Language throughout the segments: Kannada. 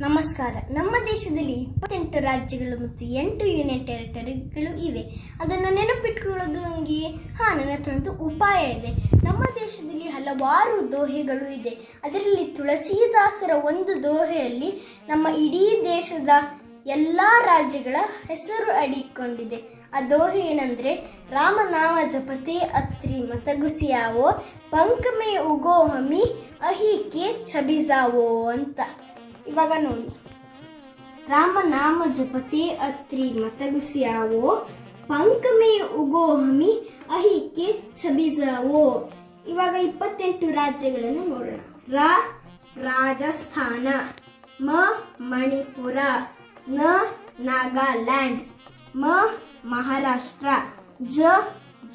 ನಮಸ್ಕಾರ. ನಮ್ಮ ದೇಶದಲ್ಲಿ 28 ರಾಜ್ಯಗಳು ಮತ್ತು 8 ಯೂನಿಯನ್ ಟೆರಿಟರಿಗಳು ಇವೆ. ಅದನ್ನು ನೆನಪಿಟ್ಕೊಳ್ಳೋದು ನನ್ನ ಹತ್ರ ಒಂದು ಉಪಾಯ ಇದೆ. ನಮ್ಮ ದೇಶದಲ್ಲಿ ಹಲವಾರು ದೋಹೆಗಳು ಇದೆ. ಅದರಲ್ಲಿ ತುಳಸೀದಾಸರ ಒಂದು ದೋಹೆಯಲ್ಲಿ ನಮ್ಮ ಇಡೀ ದೇಶದ ಎಲ್ಲ ರಾಜ್ಯಗಳ ಹೆಸರು ಅಡಿಕೊಂಡಿದೆ. ಆ ದೋಹೆ ಏನಂದ್ರೆ, ರಾಮನಾಮ ಜಪತೆ ಅತ್ರಿ ಮತಗುಸಿಯಾವೋ ಪಂಕಮೇ ಉಗೋ ಹಮಿ ಅಹಿಕೆ ಛಬಿಸಾವೋ ಅಂತ. ಇವಾಗ ನೋಡಿ, ರಾಮನಾಮ ಜಪತೆ ಅತ್ರಿ ಮತಗುಸಿಯಾವೋ ಪಂಕಮೇ ಉಗೋ ಹಮಿ ಅಹಿಕೆ ಛಬಿಸಾವೋ. ಇವಾಗ 28 ರಾಜ್ಯಗಳನ್ನು ನೋಡೋಣ. ರಾಜಸ್ಥಾನ, ಮಣಿಪುರ, ನಾಗಾಲ್ಯಾಂಡ್, ಮಹಾರಾಷ್ಟ್ರ,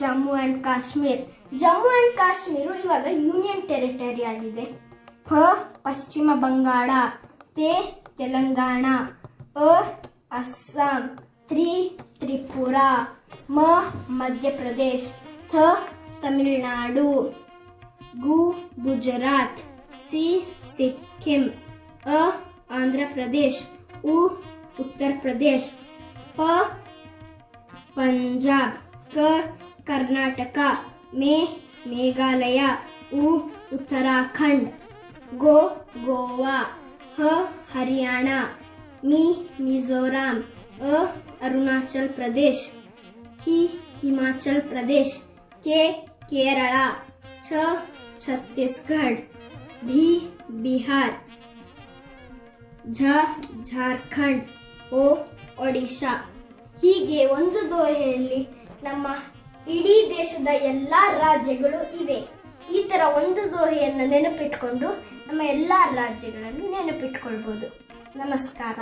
ಜಮ್ಮು ಅಂಡ್ ಕಾಶ್ಮೀರ್. ಜಮ್ಮು ಅಂಡ್ ಕಾಶ್ಮೀರ ಇವಾಗ ಯೂನಿಯನ್ ಟೆರಿಟರಿ ಆಗಿದೆ. ಪಶ್ಚಿಮ ಬಂಗಾಳ, ತೆಲಂಗಾಣ, ಅಸ್ಸಾಂ, ತ್ರಿಪುರ, ಮಧ್ಯಪ್ರದೇಶ್, ತಮಿಳುನಾಡು, ಗುಜರಾತ್, ಸಿಕ್ಕಿಂ, ಆಂಧ್ರ ಪ್ರದೇಶ್, ಉತ್ತರ ಪ್ರದೇಶ್, ಪಂಜಾಬ್, ಕರ್ನಾಟಕ, ಮೇಘಾಲಯ, ಉತ್ತರಾಖಂಡ್, ಗೋವಾ, ಹರಿಯಾಣ, ಮಿಜೋರಾಂ, ಅರುಣಾಚಲ್ ಪ್ರದೇಶ್, ಹಿಮಾಚಲ್ ಪ್ರದೇಶ್, ಕೇರಳ, ಛತ್ತೀಸ್ಗಢ, ಬಿಹಾರ್, ಜಾರ್ಖಂಡ್, ಒಡಿಶಾ. ಹೀಗೆ ಒಂದು ದೋಹೆಯಲ್ಲಿ ನಮ್ಮ ಇಡೀ ದೇಶದ ಎಲ್ಲಾ ರಾಜ್ಯಗಳು ಇವೆ. ಈ ತರ ಒಂದು ದೋಹೆಯನ್ನು ನೆನಪಿಟ್ಕೊಂಡು ನಮ್ಮ ಎಲ್ಲಾ ರಾಜ್ಯಗಳನ್ನು ನೆನಪಿಟ್ಕೊಳ್ಬಹುದು. ನಮಸ್ಕಾರ.